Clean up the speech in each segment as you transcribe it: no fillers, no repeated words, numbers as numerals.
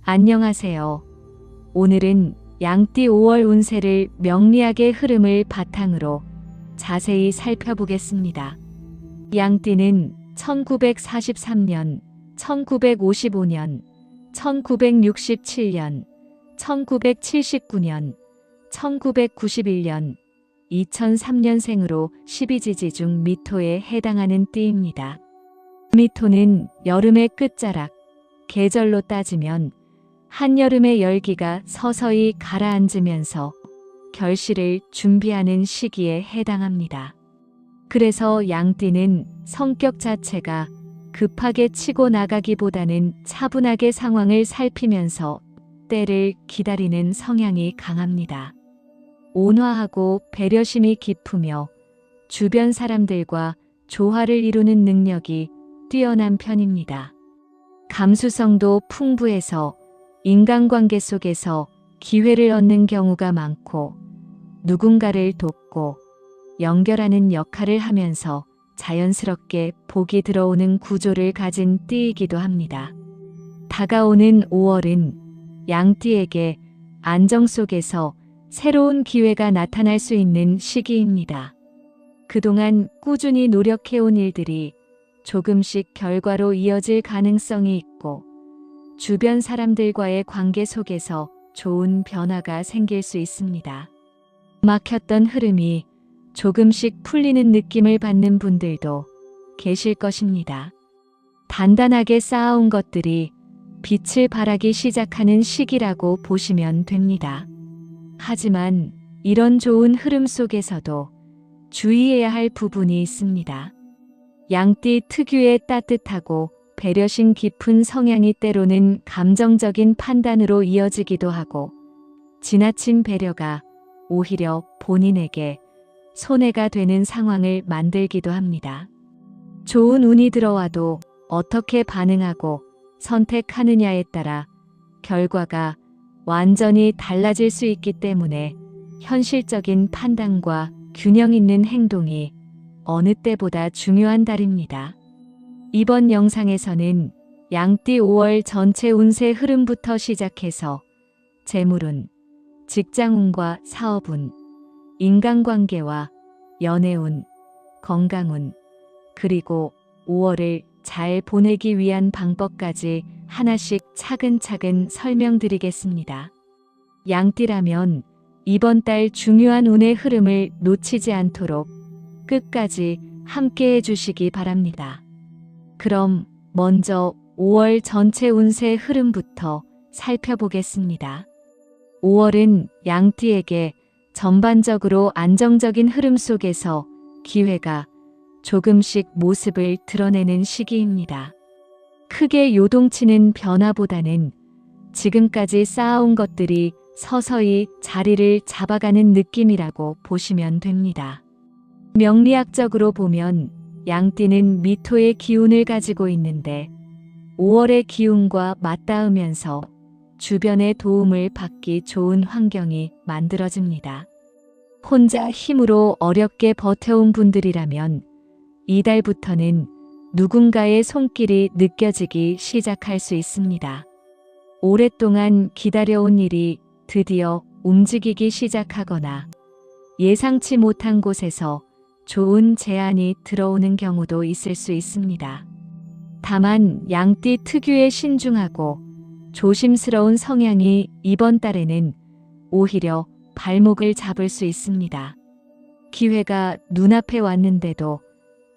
안녕하세요. 오늘은 양띠 5월 운세를 명리학의 흐름을 바탕으로 자세히 살펴보겠습니다. 양띠는 1943년, 1955년, 1967년, 1979년, 1991년, 2003년생으로 12지지 중 미토에 해당하는 띠입니다. 미토는 여름의 끝자락, 계절로 따지면 한여름의 열기가 서서히 가라앉으면서 결실을 준비하는 시기에 해당합니다. 그래서 양띠는 성격 자체가 급하게 치고 나가기보다는 차분하게 상황을 살피면서 때를 기다리는 성향이 강합니다. 온화하고 배려심이 깊으며 주변 사람들과 조화를 이루는 능력이 뛰어난 편입니다. 감수성도 풍부해서 인간관계 속에서 기회를 얻는 경우가 많고 누군가를 돕고 연결하는 역할을 하면서 자연스럽게 복이 들어오는 구조를 가진 띠이기도 합니다. 다가오는 5월은 양띠에게 안정 속에서 새로운 기회가 나타날 수 있는 시기입니다. 그동안 꾸준히 노력해온 일들이 조금씩 결과로 이어질 가능성이 있고 주변 사람들과의 관계 속에서 좋은 변화가 생길 수 있습니다. 막혔던 흐름이 조금씩 풀리는 느낌을 받는 분들도 계실 것입니다. 단단하게 쌓아온 것들이 빛을 발하기 시작하는 시기라고 보시면 됩니다. 하지만 이런 좋은 흐름 속에서도 주의해야 할 부분이 있습니다. 양띠 특유의 따뜻하고 배려심 깊은 성향이 때로는 감정적인 판단으로 이어지기도 하고 지나친 배려가 오히려 본인에게 손해가 되는 상황을 만들기도 합니다. 좋은 운이 들어와도 어떻게 반응하고 선택하느냐에 따라 결과가 완전히 달라질 수 있기 때문에 현실적인 판단과 균형 있는 행동이 어느 때보다 중요한 달입니다. 이번 영상에서는 양띠 5월 전체 운세 흐름부터 시작해서 재물운, 직장운과 사업운, 인간관계와 연애운, 건강운, 그리고 5월을 잘 보내기 위한 방법까지 하나씩 차근차근 설명드리겠습니다. 양띠라면 이번 달 중요한 운의 흐름을 놓치지 않도록 끝까지 함께 해주시기 바랍니다. 그럼 먼저 5월 전체 운세 흐름부터 살펴보겠습니다. 5월은 양띠에게 전반적으로 안정적인 흐름 속에서 기회가 조금씩 모습을 드러내는 시기입니다. 크게 요동치는 변화보다는 지금까지 쌓아온 것들이 서서히 자리를 잡아가는 느낌이라고 보시면 됩니다. 명리학적으로 보면 양띠는 미토의 기운을 가지고 있는데 5월의 기운과 맞닿으면서 주변의 도움을 받기 좋은 환경이 만들어집니다. 혼자 힘으로 어렵게 버텨온 분들이라면 이달부터는 누군가의 손길이 느껴지기 시작할 수 있습니다. 오랫동안 기다려온 일이 드디어 움직이기 시작하거나 예상치 못한 곳에서 좋은 제안이 들어오는 경우도 있을 수 있습니다. 다만 양띠 특유의 신중하고 조심스러운 성향이 이번 달에는 오히려 발목을 잡을 수 있습니다. 기회가 눈앞에 왔는데도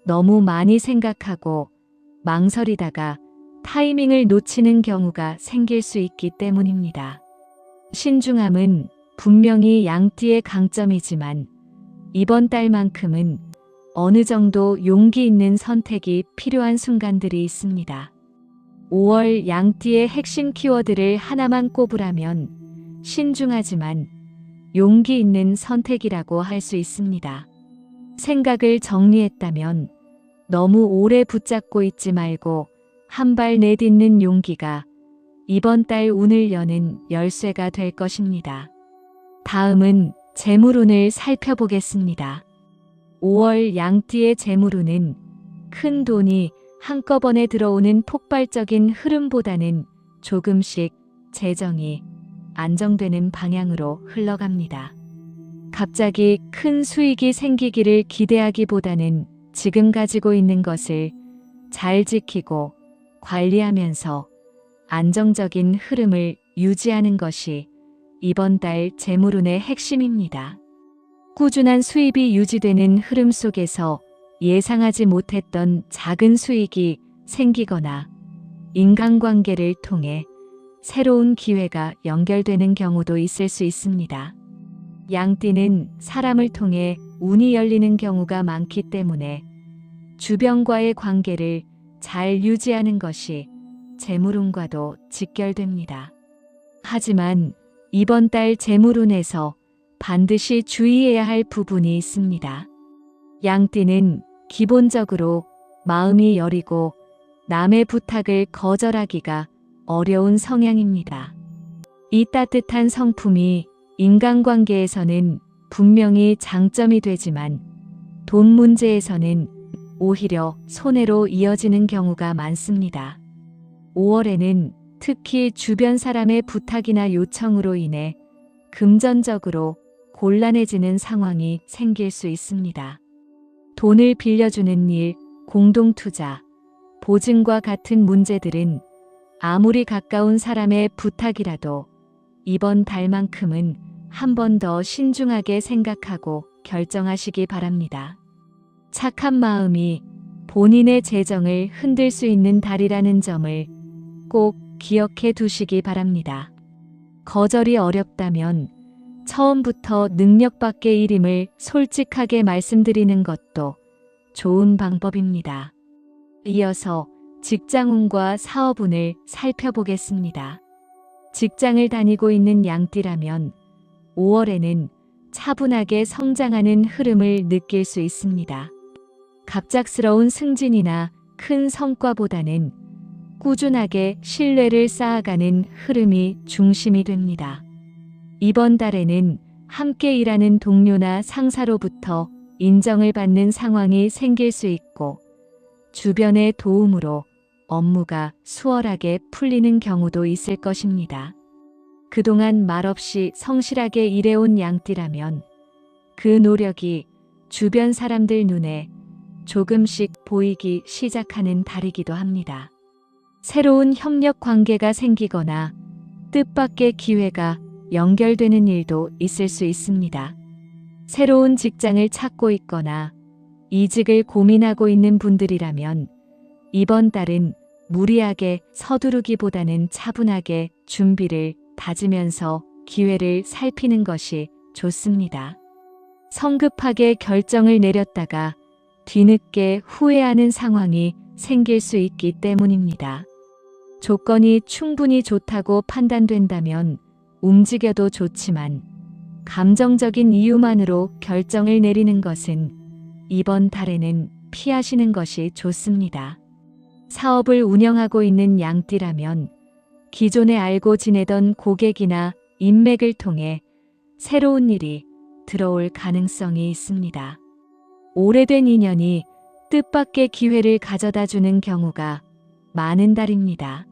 너무 많이 생각하고 망설이다가 타이밍을 놓치는 경우가 생길 수 있기 때문입니다. 신중함은 분명히 양띠의 강점이지만 이번 달만큼은 어느 정도 용기 있는 선택이 필요한 순간들이 있습니다. 5월 양띠의 핵심 키워드를 하나만 꼽으라면 신중하지만 용기 있는 선택이라고 할 수 있습니다. 생각을 정리했다면 너무 오래 붙잡고 있지 말고 한 발 내딛는 용기가 이번 달 운을 여는 열쇠가 될 것입니다. 다음은 재물운을 살펴보겠습니다. 5월 양띠의 재물운은 큰 돈이 한꺼번에 들어오는 폭발적인 흐름보다는 조금씩 재정이 안정되는 방향으로 흘러갑니다. 갑자기 큰 수익이 생기기를 기대하기보다는 지금 가지고 있는 것을 잘 지키고 관리하면서 안정적인 흐름을 유지하는 것이 이번 달 재물운의 핵심입니다. 꾸준한 수입이 유지되는 흐름 속에서 예상하지 못했던 작은 수익이 생기거나 인간관계를 통해 새로운 기회가 연결되는 경우도 있을 수 있습니다. 양띠는 사람을 통해 운이 열리는 경우가 많기 때문에 주변과의 관계를 잘 유지하는 것이 재물운과도 직결됩니다. 하지만 이번 달 재물운에서 반드시 주의해야 할 부분이 있습니다. 양띠는 기본적으로 마음이 여리고 남의 부탁을 거절하기가 어려운 성향입니다. 이 따뜻한 성품이 인간관계에서는 분명히 장점이 되지만 돈 문제에서는 오히려 손해로 이어지는 경우가 많습니다. 5월에는 특히 주변 사람의 부탁이나 요청으로 인해 금전적으로 곤란해지는 상황이 생길 수 있습니다. 돈을 빌려주는 일, 공동투자, 보증과 같은 문제들은 아무리 가까운 사람의 부탁이라도 이번 달만큼은 한 번 더 신중하게 생각하고 결정하시기 바랍니다. 착한 마음이 본인의 재정을 흔들 수 있는 달이라는 점을 꼭 기억해 두시기 바랍니다. 거절이 어렵다면 처음부터 능력 밖의 일임을 솔직하게 말씀드리는 것도 좋은 방법입니다. 이어서 직장운과 사업운을 살펴보겠습니다. 직장을 다니고 있는 양띠라면 5월에는 차분하게 성장하는 흐름을 느낄 수 있습니다. 갑작스러운 승진이나 큰 성과보다는 꾸준하게 신뢰를 쌓아가는 흐름이 중심이 됩니다. 이번 달에는 함께 일하는 동료나 상사로부터 인정을 받는 상황이 생길 수 있고 주변의 도움으로 업무가 수월하게 풀리는 경우도 있을 것입니다. 그동안 말없이 성실하게 일해온 양띠라면 그 노력이 주변 사람들 눈에 조금씩 보이기 시작하는 달이기도 합니다. 새로운 협력 관계가 생기거나 뜻밖의 기회가 연결되는 일도 있을 수 있습니다. 새로운 직장을 찾고 있거나 이직을 고민하고 있는 분들이라면 이번 달은 무리하게 서두르기보다는 차분하게 준비를 다지면서 기회를 살피는 것이 좋습니다. 성급하게 결정을 내렸다가 뒤늦게 후회하는 상황이 생길 수 있기 때문입니다. 조건이 충분히 좋다고 판단된다면 움직여도 좋지만 감정적인 이유만으로 결정을 내리는 것은 이번 달에는 피하시는 것이 좋습니다. 사업을 운영하고 있는 양띠라면 기존에 알고 지내던 고객이나 인맥을 통해 새로운 일이 들어올 가능성이 있습니다. 오래된 인연이 뜻밖의 기회를 가져다 주는 경우가 많은 달입니다.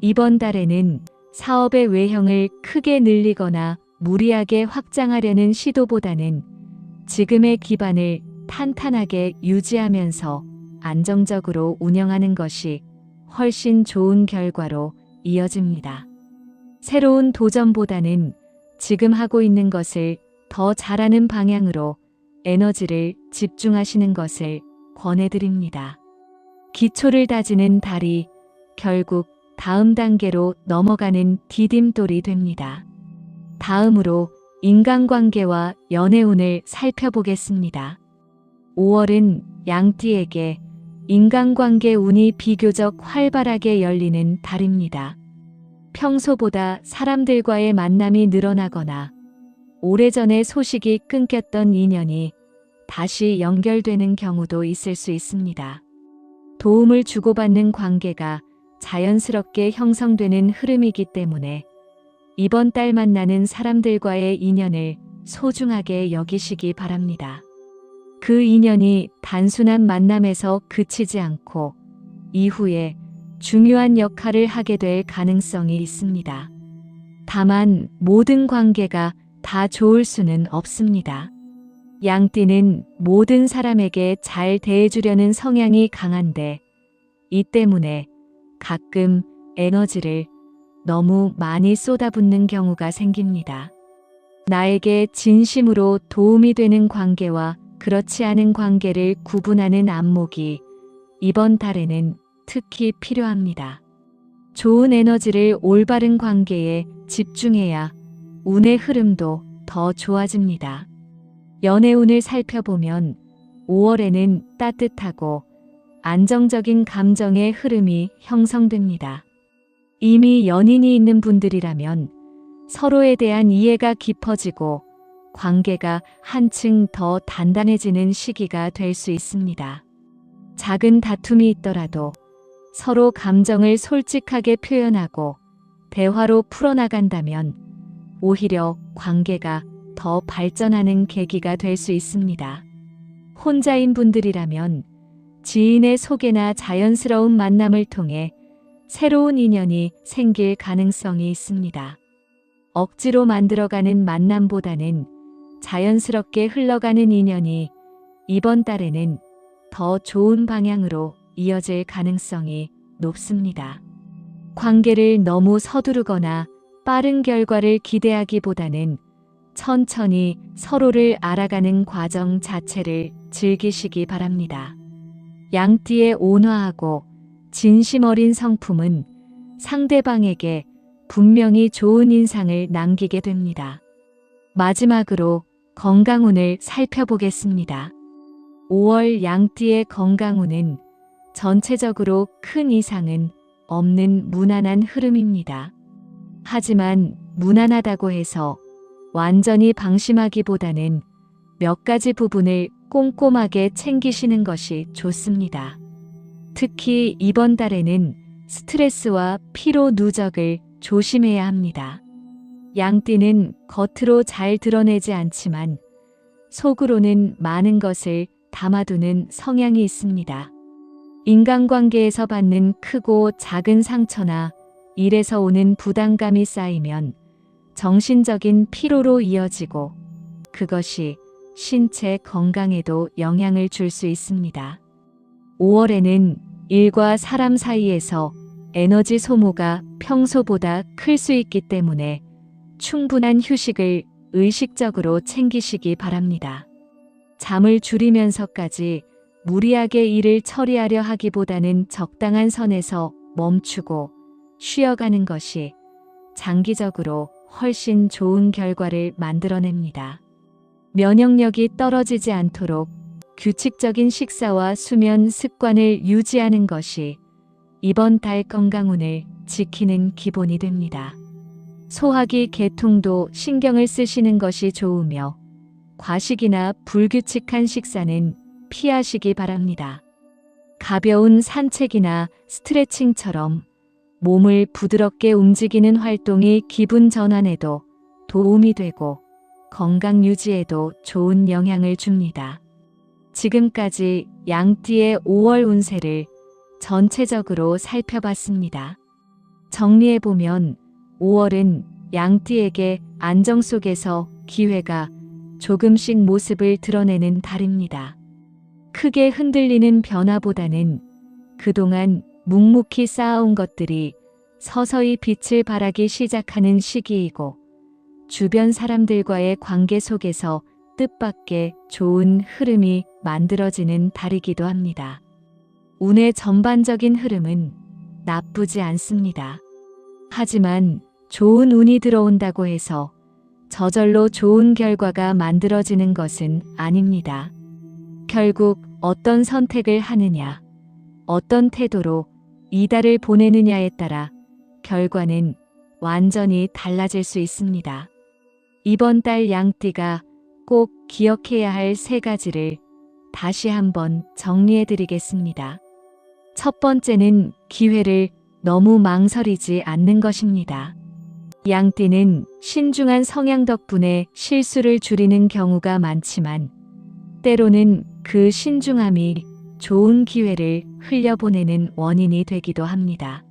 이번 달에는 사업의 외형을 크게 늘리거나 무리하게 확장하려는 시도보다는 지금의 기반을 탄탄하게 유지하면서 안정적으로 운영하는 것이 훨씬 좋은 결과로 이어집니다. 새로운 도전보다는 지금 하고 있는 것을 더 잘하는 방향으로 에너지를 집중하시는 것을 권해드립니다. 기초를 다지는 달이 결국 다음 단계로 넘어가는 디딤돌이 됩니다. 다음으로 인간관계와 연애운을 살펴보겠습니다. 5월은 양띠에게 인간관계 운이 비교적 활발하게 열리는 달입니다. 평소보다 사람들과의 만남이 늘어나거나 오래전에 소식이 끊겼던 인연이 다시 연결되는 경우도 있을 수 있습니다. 도움을 주고받는 관계가 자연스럽게 형성되는 흐름이기 때문에 이번 달 만나는 사람들과의 인연을 소중하게 여기시기 바랍니다. 그 인연이 단순한 만남에서 그치지 않고 이후에 중요한 역할을 하게 될 가능성이 있습니다. 다만 모든 관계가 다 좋을 수는 없습니다. 양띠는 모든 사람에게 잘 대해주려는 성향이 강한데 이 때문에 가끔 에너지를 너무 많이 쏟아붓는 경우가 생깁니다. 나에게 진심으로 도움이 되는 관계와 그렇지 않은 관계를 구분하는 안목이 이번 달에는 특히 필요합니다. 좋은 에너지를 올바른 관계에 집중해야 운의 흐름도 더 좋아집니다. 연애운을 살펴보면 5월에는 따뜻하고 안정적인 감정의 흐름이 형성됩니다. 이미 연인이 있는 분들이라면 서로에 대한 이해가 깊어지고 관계가 한층 더 단단해지는 시기가 될 수 있습니다. 작은 다툼이 있더라도 서로 감정을 솔직하게 표현하고 대화로 풀어나간다면 오히려 관계가 더 발전하는 계기가 될 수 있습니다. 혼자인 분들이라면 지인의 소개나 자연스러운 만남을 통해 새로운 인연이 생길 가능성이 있습니다. 억지로 만들어가는 만남보다는 자연스럽게 흘러가는 인연이 이번 달에는 더 좋은 방향으로 이어질 가능성이 높습니다. 관계를 너무 서두르거나 빠른 결과를 기대하기보다는 천천히 서로를 알아가는 과정 자체를 즐기시기 바랍니다. 양띠의 온화하고 진심 어린 성품은 상대방에게 분명히 좋은 인상을 남기게 됩니다. 마지막으로 건강운을 살펴보겠습니다. 5월 양띠의 건강운은 전체적으로 큰 이상은 없는 무난한 흐름입니다. 하지만 무난하다고 해서 완전히 방심하기보다는 몇 가지 부분을 꼼꼼하게 챙기시는 것이 좋습니다. 특히 이번 달에는 스트레스와 피로 누적을 조심해야 합니다. 양띠는 겉으로 잘 드러내지 않지만 속으로는 많은 것을 담아두는 성향이 있습니다. 인간관계에서 받는 크고 작은 상처나 일에서 오는 부담감이 쌓이면 정신적인 피로로 이어지고 그것이 신체 건강에도 영향을 줄 수 있습니다. 5월에는 일과 사람 사이에서 에너지 소모가 평소보다 클 수 있기 때문에 충분한 휴식을 의식적으로 챙기시기 바랍니다. 잠을 줄이면서까지 무리하게 일을 처리하려 하기보다는 적당한 선에서 멈추고 쉬어가는 것이 장기적으로 훨씬 좋은 결과를 만들어냅니다. 면역력이 떨어지지 않도록 규칙적인 식사와 수면 습관을 유지하는 것이 이번 달 건강운을 지키는 기본이 됩니다. 소화기 계통도 신경을 쓰시는 것이 좋으며 과식이나 불규칙한 식사는 피하시기 바랍니다. 가벼운 산책이나 스트레칭처럼 몸을 부드럽게 움직이는 활동이 기분 전환에도 도움이 되고 건강 유지에도 좋은 영향을 줍니다. 지금까지 양띠의 5월 운세를 전체적으로 살펴봤습니다. 정리해보면 5월은 양띠에게 안정 속에서 기회가 조금씩 모습을 드러내는 달입니다. 크게 흔들리는 변화보다는 그동안 묵묵히 쌓아온 것들이 서서히 빛을 발하기 시작하는 시기이고 주변 사람들과의 관계 속에서 뜻밖의 좋은 흐름이 만들어지는 달이기도 합니다. 운의 전반적인 흐름은 나쁘지 않습니다. 하지만 좋은 운이 들어온다고 해서 저절로 좋은 결과가 만들어지는 것은 아닙니다. 결국 어떤 선택을 하느냐, 어떤 태도로 이 달을 보내느냐에 따라 결과는 완전히 달라질 수 있습니다. 이번 달 양띠가 꼭 기억해야 할 3가지를 다시 한번 정리해 드리겠습니다. 첫 번째는 기회를 너무 망설이지 않는 것입니다. 양띠는 신중한 성향 덕분에 실수를 줄이는 경우가 많지만 때로는 그 신중함이 좋은 기회를 흘려보내는 원인이 되기도 합니다.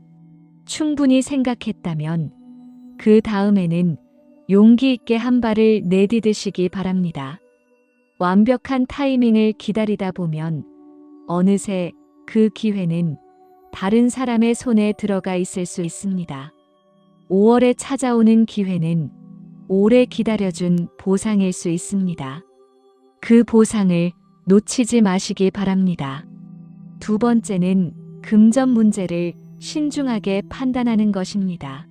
충분히 생각했다면 그 다음에는 용기 있게 한 발을 내디디시기 바랍니다. 완벽한 타이밍을 기다리다 보면 어느새 그 기회는 다른 사람의 손에 들어가 있을 수 있습니다. 5월에 찾아오는 기회는 오래 기다려준 보상일 수 있습니다. 그 보상을 놓치지 마시기 바랍니다. 두 번째는 금전 문제를 신중하게 판단하는 것입니다.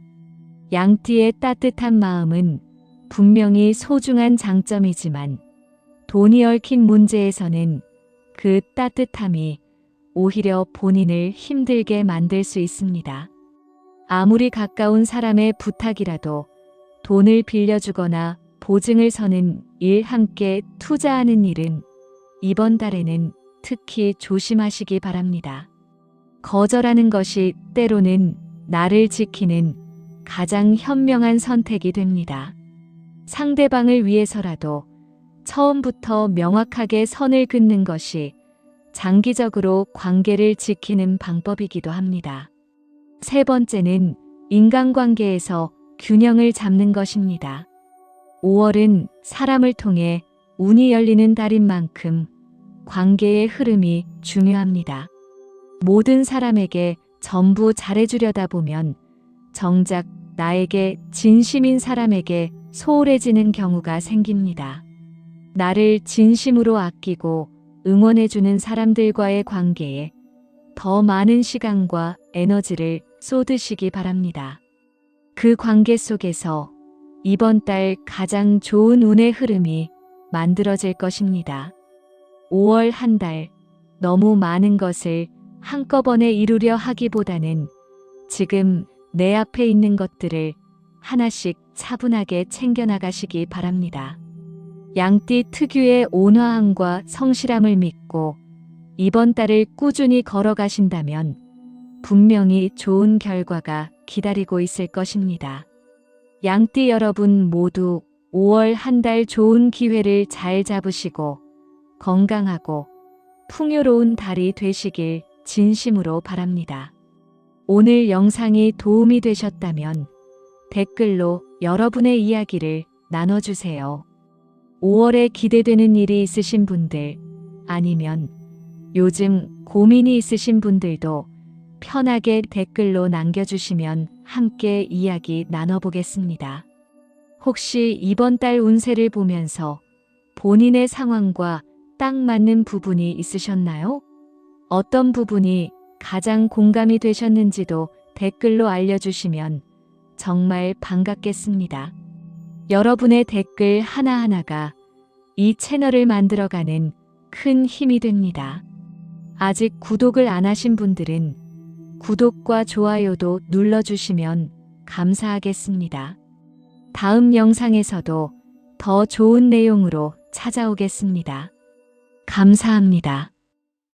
양띠의 따뜻한 마음은 분명히 소중한 장점이지만 돈이 얽힌 문제에서는 그 따뜻함이 오히려 본인을 힘들게 만들 수 있습니다. 아무리 가까운 사람의 부탁이라도 돈을 빌려주거나 보증을 서는 일, 함께 투자하는 일은 이번 달에는 특히 조심하시기 바랍니다. 거절하는 것이 때로는 나를 지키는 가장 현명한 선택이 됩니다. 상대방을 위해서라도 처음부터 명확하게 선을 긋는 것이 장기적으로 관계를 지키는 방법이기도 합니다. 세 번째는 인간관계에서 균형을 잡는 것입니다. 5월은 사람을 통해 운이 열리는 달인 만큼 관계의 흐름이 중요합니다. 모든 사람에게 전부 잘해주려다 보면 정작 나에게 진심인 사람에게 소홀해지는 경우가 생깁니다. 나를 진심으로 아끼고 응원해주는 사람들과의 관계에 더 많은 시간과 에너지를 쏟으시기 바랍니다. 그 관계 속에서 이번 달 가장 좋은 운의 흐름이 만들어질 것입니다. 5월 한 달 너무 많은 것을 한꺼번에 이루려 하기보다는 지금 내 앞에 있는 것들을 하나씩 차분하게 챙겨나가시기 바랍니다. 양띠 특유의 온화함과 성실함을 믿고 이번 달을 꾸준히 걸어가신다면 분명히 좋은 결과가 기다리고 있을 것입니다. 양띠 여러분 모두 5월 한 달 좋은 기회를 잘 잡으시고 건강하고 풍요로운 달이 되시길 진심으로 바랍니다. 오늘 영상이 도움이 되셨다면 댓글로 여러분의 이야기를 나눠주세요. 5월에 기대되는 일이 있으신 분들, 아니면 요즘 고민이 있으신 분들도 편하게 댓글로 남겨주시면 함께 이야기 나눠보겠습니다. 혹시 이번 달 운세를 보면서 본인의 상황과 딱 맞는 부분이 있으셨나요? 어떤 부분이 가장 공감이 되셨는지도 댓글로 알려주시면 정말 반갑겠습니다. 여러분의 댓글 하나하나가 이 채널을 만들어가는 큰 힘이 됩니다. 아직 구독을 안 하신 분들은 구독과 좋아요도 눌러주시면 감사하겠습니다. 다음 영상에서도 더 좋은 내용으로 찾아오겠습니다. 감사합니다.